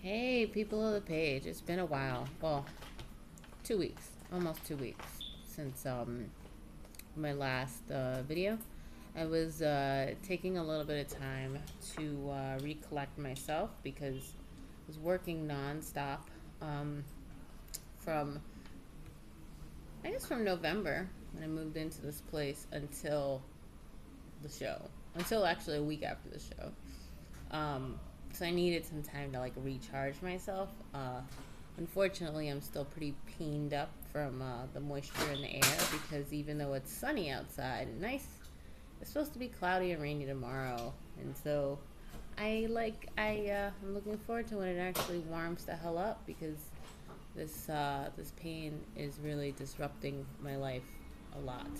Hey, people of the page. It's been a while. Well, 2 weeks, almost 2 weeks since my last video. I was taking a little bit of time to recollect myself because I was working nonstop um, from I guess from November when I moved into this place until the show, until actually a week after the show. So I needed some time to like recharge myself. Unfortunately, I'm still pretty pained up from the moisture in the air because even though it's sunny outside and nice, it's supposed to be cloudy and rainy tomorrow. And so I'm looking forward to when it actually warms the hell up because this pain is really disrupting my life a lot.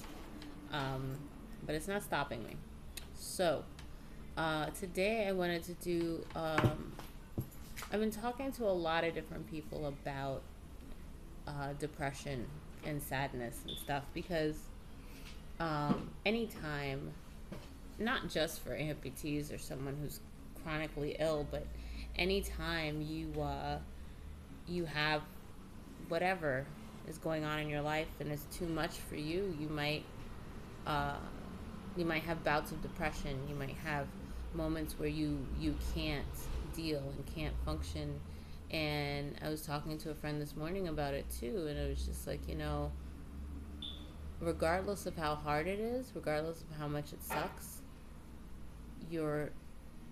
Um, but it's not stopping me. So today I wanted to do. I've been talking to a lot of different people about depression and sadness and stuff because anytime, not just for amputees or someone who's chronically ill, but anytime you have whatever is going on in your life and it's too much for you, uh, you might have bouts of depression. You might have moments where you can't deal and can't function. And I was talking to a friend this morning about it too, and it was just like, regardless of how hard it is, regardless of how much it sucks, you're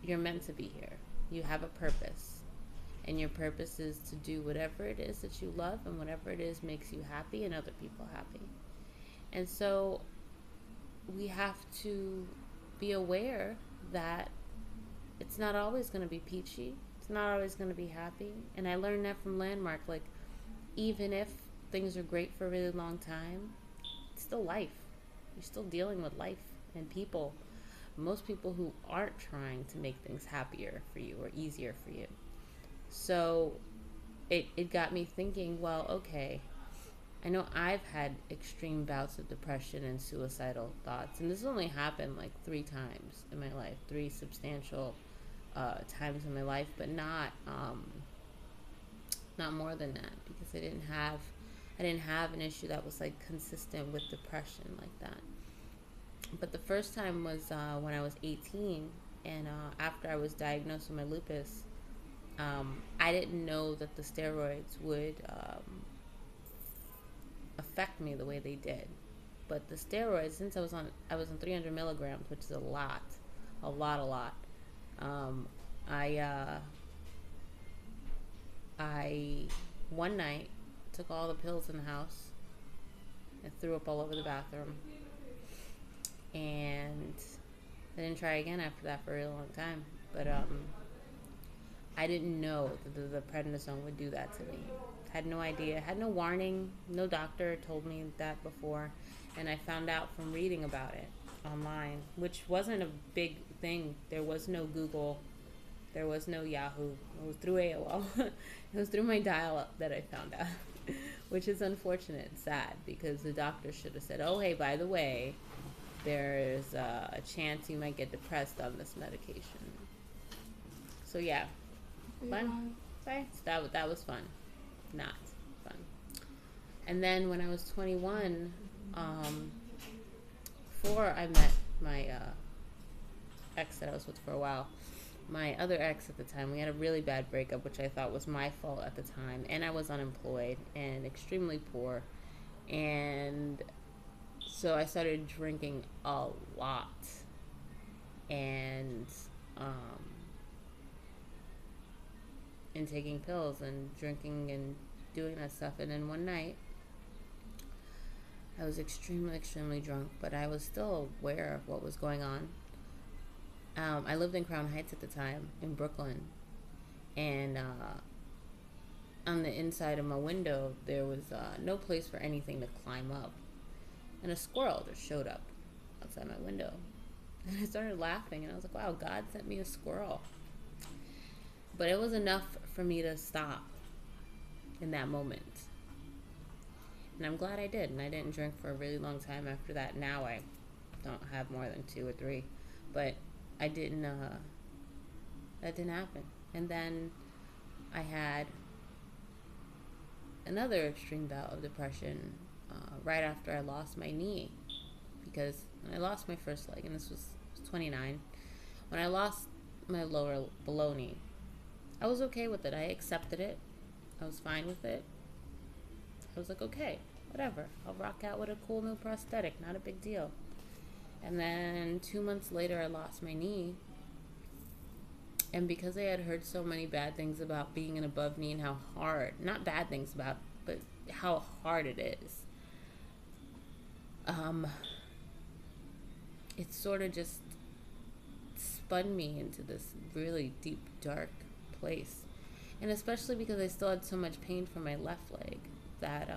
you're meant to be here. You have a purpose. And your purpose is to do whatever it is that you love and whatever it is makes you happy and other people happy. And so we have to be aware that it's not always going to be peachy. It's not always going to be happy. And I learned that from Landmark. Like, even if things are great for a really long time, it's still life. You're still dealing with life and people. Most people who aren't trying to make things happier for you or easier for you. So it got me thinking, well, okay, I know I've had extreme bouts of depression and suicidal thoughts, and this only happened like 3 times in my life, three substantial times in my life, but not more than that because I didn't have an issue that was like consistent with depression like that. But the first time was when I was 18, and after I was diagnosed with my lupus, I didn't know that the steroids would affect me the way they did. But the steroids, since I was on 300 milligrams, which is a lot, a lot, a lot. Um, I I one night took all the pills in the house and threw up all over the bathroom, and I didn't try again after that for a really long time. But I didn't know that the prednisone would do that to me. Had no idea. Had no warning. No doctor told me that before, and I found out from reading about it online, which wasn't a big thing. There was no Google. There was no Yahoo. It was through AOL. It was through my dial-up that I found out, which is unfortunate and sad because the doctor should have said, "Oh, hey, by the way, there's a chance you might get depressed on this medication." So yeah, fun. Sorry, so that was fun, not fun. And then when I was 21, before I met my ex that I was with for a while, my other ex at the time, we had a really bad breakup, which I thought was my fault at the time, and I was unemployed and extremely poor, and so I started drinking a lot, and um, and taking pills and drinking and doing that stuff. And then one night, I was extremely, extremely drunk, but I was still aware of what was going on. I lived in Crown Heights at the time in Brooklyn, and on the inside of my window, there was no place for anything to climb up. And a squirrel just showed up outside my window. And I started laughing, and I was like, wow, God sent me a squirrel. But it was enough for me to stop in that moment. And I'm glad I did. And I didn't drink for a really long time after that. Now I don't have more than 2 or 3. But I didn't, that didn't happen. And then I had another extreme bout of depression right after I lost my knee. Because when I lost my first leg, and this was 29, when I lost my lower below knee, I was okay with it. I accepted it. I was fine with it. I was like, okay, whatever. I'll rock out with a cool new prosthetic. Not a big deal. And then 2 months later, I lost my knee. And because I had heard so many bad things about being an above knee and how hard, not bad things about, but how hard it is, it sort of just spun me into this really deep, dark place. And especially because I still had so much pain from my left leg that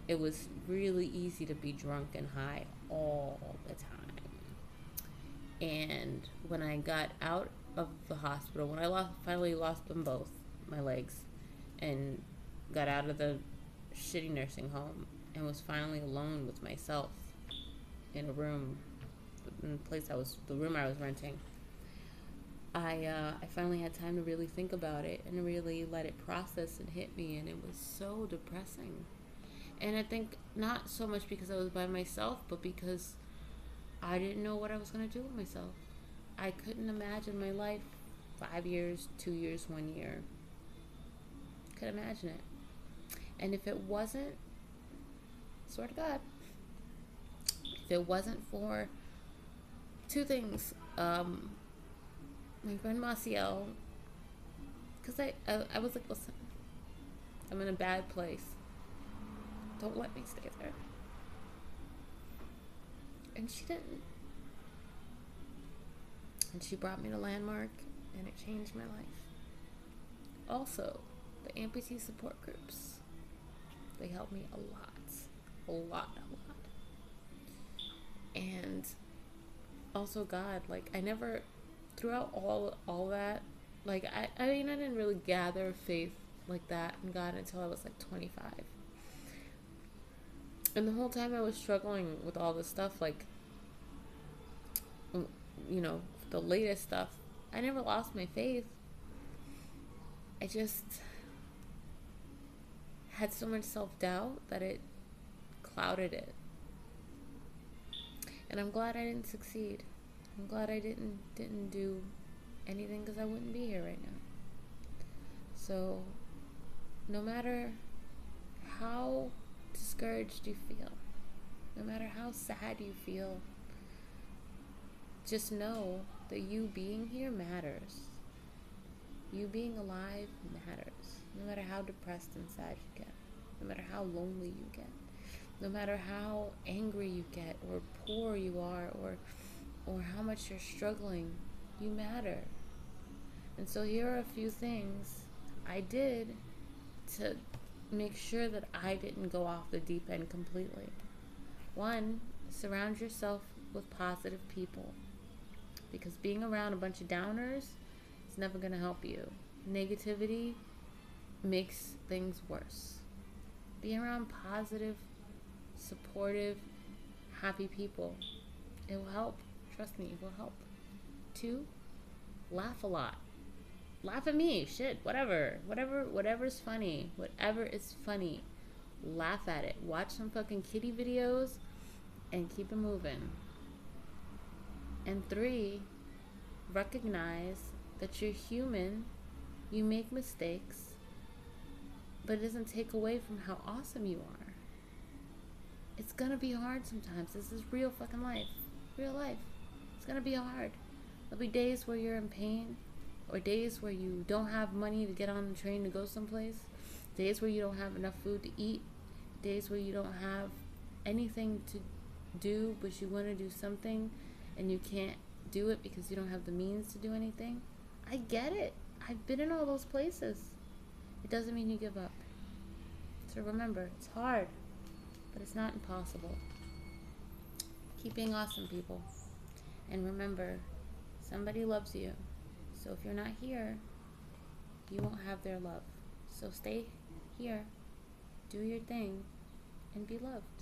it was really easy to be drunk and high all the time. And when I got out of the hospital, when I finally lost them both, my legs, and got out of the shitty nursing home and was finally alone with myself in a room, in the room I was renting, I finally had time to really think about it and really let it process and hit me, and it was so depressing. And I think not so much because I was by myself, but because I didn't know what I was going to do with myself. I couldn't imagine my life 5 years, 2 years, 1 year. Couldn't imagine it. And if it wasn't, swear to God, if it wasn't for two things, my friend Maciel, because I was like, listen, I'm in a bad place. Don't let me stay there. And she didn't. And she brought me to Landmark, and it changed my life. Also, the amputee support groups, they helped me a lot. And also God, like, I never, throughout all that, like, I mean, I didn't really gather faith like that in God until I was like 25. And the whole time I was struggling with all this stuff, like, you know, the latest stuff, I never lost my faith. I just had so much self-doubt that it clouded it. And I'm glad I didn't succeed. I'm glad I didn't do anything, because I wouldn't be here right now. So no matter how discouraged you feel, no matter how sad you feel, just know that you being here matters. You being alive matters. No matter how depressed and sad you get, no matter how lonely you get, no matter how angry you get, or poor you are, or how much you're struggling, you matter. And so here are a few things I did to make sure that I didn't go off the deep end completely. 1, surround yourself with positive people, because being around a bunch of downers is never going to help you. Negativity makes things worse. Be around positive, supportive, happy people. It will help. Trust me, it will help. 2, laugh a lot. Laugh at me. Shit, whatever's funny. Whatever is funny. Laugh at it. Watch some fucking kitty videos and keep it moving. And 3, recognize that you're human. You make mistakes, but it doesn't take away from how awesome you are. It's gonna be hard sometimes. This is real fucking life. Real life. It's gonna be hard. There'll be days where you're in pain, or days where you don't have money to get on the train to go someplace, days where you don't have enough food to eat, days where you don't have anything to do, but you want to do something and you can't do it because you don't have the means to do anything. I get it. I've been in all those places. It doesn't mean you give up. So remember, it's hard, but it's not impossible. Keep being awesome, people. And remember, somebody loves you. So if you're not here, you won't have their love. So stay here, do your thing, and be loved.